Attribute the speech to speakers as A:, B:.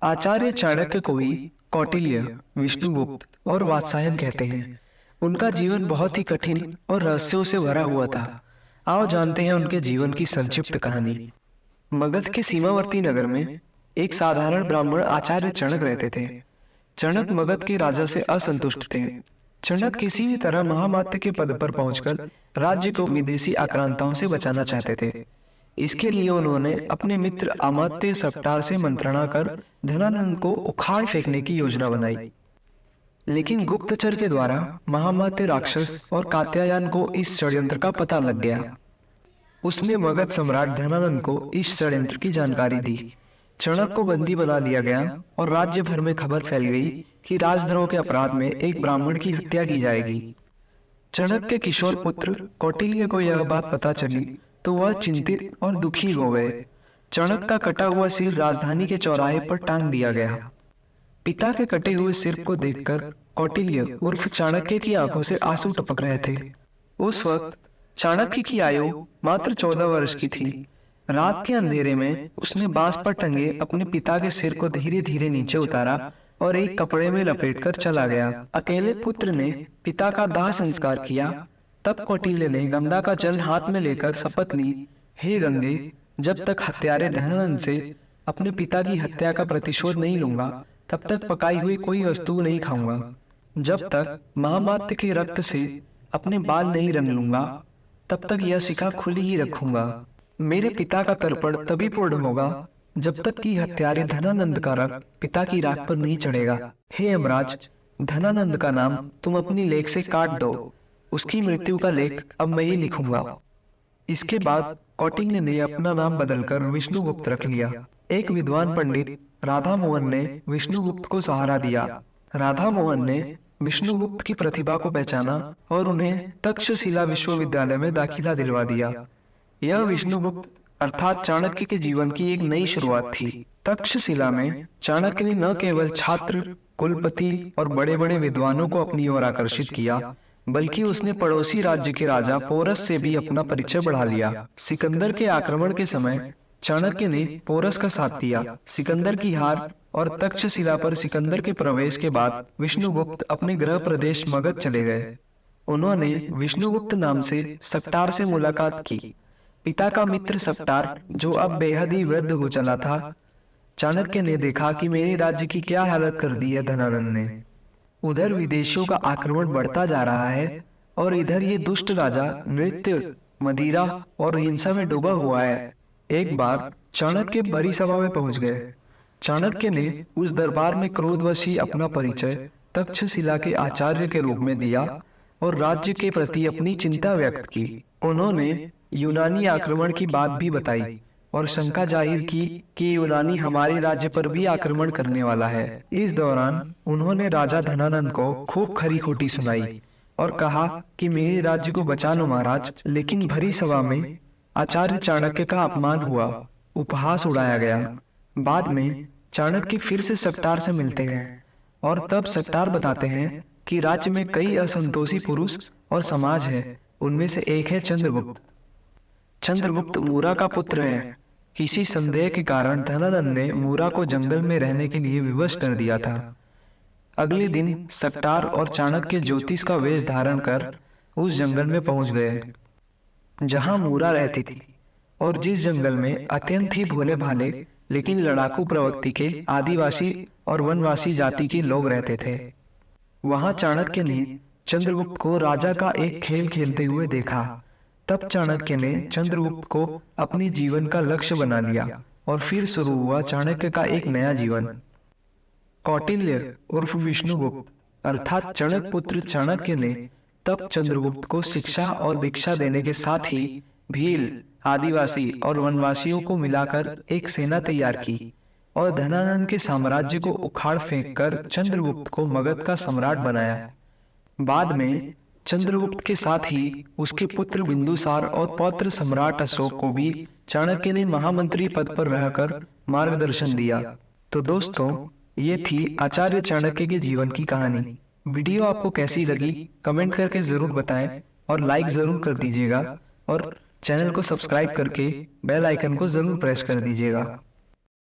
A: आचार्य चाणक्य को ही कौटिल्य, विष्णुगुप्त और वात्सायन कहते हैं। उनका जीवन बहुत ही कठिन और रहस्यों से भरा हुआ था। आओ जानते हैं उनके जीवन की संक्षिप्त कहानी। मगध के सीमावर्ती नगर में एक साधारण ब्राह्मण आचार्य चणक रहते थे। चणक मगध के राजा से असंतुष्ट थे। चणक किसी भी तरह महामात्य के पद पर पहुंचकर राज्य को विदेशी आक्रांताओं से बचाना चाहते थे। इसके लिए उन्होंने अपने मित्र अमात्य सप्तार से मंत्रणा कर धनानंद को उखाड़ फेंकने की योजना बनाई। लेकिन गुप्तचर के द्वारा महामात्य राक्षस और कात्यायन को इस षड्यंत्र का पता लग गया। उसने मगध सम्राट धनानंद को इस षड्यंत्र की जानकारी दी। चणक को बंदी बना लिया गया और राज्य भर में खबर फैल गई कि राजद्रोह के अपराध में एक ब्राह्मण की हत्या की जाएगी। चणक के किशोर पुत्र कौटिल्य को यह बात पता चली तो वह चिंतित और दुखी हो गए। चणक का कटा हुआ सिर राजधानी के चौराहे पर टांग दिया गया। पिता के कटे हुए सिर को देखकर कौटिल्य उर्फ चाणक्य की आंखों से आंसू टपक रहे थे। उस वक्त चाणक्य की आयु मात्र 14 वर्ष की थी। रात के अंधेरे में उसने बांस पर टंगे अपने पिता के सिर को धीरे धीरे नीचे उतारा और एक कपड़े में लपेटकर चला गया। अकेले पुत्र ने पिता का दाह संस्कार किया। तब कौटिल्य ने गंगा का जल हाथ में लेकर शपथ ली, हे गंगे, जब तक हत्यारे धनानंद से अपने पिता की हत्या का प्रतिशोध नहीं लूंगा तब तक पकाई हुई कोई वस्तु नहीं खाऊंगा। जब तक महामात्य के रक्त से अपने बाल नहीं रंग लूंगा तब तक यह शिखा खुली ही रखूंगा। मेरे पिता का तर्पण तभी पूर्ण होगा जब तक कि हत्यारे धनानंद का रक्त पिता की राख पर नहीं चढ़ेगा। हे यमराज, धनानंद का नाम तुम अपनी लेख से काट दो। उसकी मृत्यु का लेख अब मैं ही लिखूंगा। इसके बाद कौटिल्य ने अपना नाम बदलकर विष्णुगुप्त रख लिया। एक विद्वान पंडित राधा मोहन ने विष्णुगुप्त को सहारा दिया। राधा मोहन ने विष्णुगुप्त की प्रतिभा को पहचाना और उन्हें तक्षशिला विश्वविद्यालय में दाखिला दिलवा दिया। यह विष्णुगुप्त अर्थात चाणक्य के जीवन की एक नई शुरुआत थी। तक्षशिला में चाणक्य ने न केवल छात्र, कुलपति और बड़े बड़े विद्वानों को अपनी ओर आकर्षित किया, बल्कि उसने पड़ोसी राज्य के राजा पोरस से भी अपना परिचय बढ़ा लिया। सिकंदर के आक्रमण के समय चाणक्य ने पोरस का साथ दिया। सिकंदर की हार और तक्षशिला पर सिकंदर के प्रवेश के बाद विष्णुगुप्त अपने गृह प्रदेश मगध चले गए। उन्होंने विष्णुगुप्त नाम से सक्टार से मुलाकात की। पिता का मित्र सक्टार, जो अब बेहद ही वृद्ध हो चला था, चाणक्य ने देखा कि मेरे राज्य की क्या हालत कर दी है धनानंद ने। उधर विदेशियों का आक्रमण बढ़ता जा रहा है और इधर ये दुष्ट राजा नृत्य, मदिरा और हिंसा में डूबा हुआ है। एक बार चाणक्य बड़ी सभा में पहुंच गए। चाणक्य ने उस दरबार में क्रोधवशी अपना परिचय तक्षशिला के आचार्य के रूप में दिया और राज्य के प्रति अपनी चिंता व्यक्त की। उन्होंने यूनानी आक्रमण की बात भी बताई और शंका जाहिर की कि यूनानी हमारे राज्य पर भी आक्रमण करने वाला है। इस दौरान उन्होंने राजा धनानंद को खूब खरी खोटी सुनाई और कहा कि मेरे राज्य को बचा लो महाराज। लेकिन भरी सभा में आचार्य चाणक्य का अपमान हुआ, उपहास उड़ाया गया। बाद में चाणक्य फिर से सक्टार से मिलते हैं और तब सक्टार बताते हैं कि राज्य में कई असंतोषी पुरुष और समाज है। उनमें से एक है चंद्रगुप्त। चंद्रगुप्त मूरा का पुत्र है। किसी संदेह के कारण धनानंद ने मूरा को जंगल में रहने के लिए विवश कर दिया था। अगले दिन सक्टार और चाणक्य ज्योतिष का वेश धारण कर उस जंगल में पहुंच गए जहां मूरा रहती थी और जिस जंगल में अत्यंत ही भोले भाले लेकिन लड़ाकू प्रवृत्ति के आदिवासी और वनवासी जाति के लोग रहते थे। वहां चाणक्य ने चंद्रगुप्त को राजा का एक खेल खेलते हुए देखा। तब चाणक्य ने चंद्रगुप्त को अपने जीवन का लक्ष्य बना लिया और फिर शुरू हुआ चाणक्य का एक नया जीवन। कौटिल्य उर्फ विष्णुगुप्त अर्थात चणक पुत्र चाणक्य ने तब चंद्रगुप्त को शिक्षा और दीक्षा देने के साथ ही भील, आदिवासी और वनवासियों को मिलाकर एक सेना तैयार की और धनानंद के साम्राज्य को उखाड़ फेंककर चंद्रगुप्त को मगध का सम्राट बनाया। बाद में चंद्रगुप्त के साथ ही उसके पुत्र बिंदुसार और पौत्र सम्राट अशोक को भी चाणक्य ने महामंत्री पद पर रहकर मार्गदर्शन दिया। तो दोस्तों, ये थी आचार्य चाणक्य के जीवन की कहानी। वीडियो आपको कैसी लगी कमेंट करके जरूर बताएं और लाइक जरूर कर दीजिएगा और चैनल को सब्सक्राइब करके बेल आइकन को जरूर प्रेस कर दीजिएगा।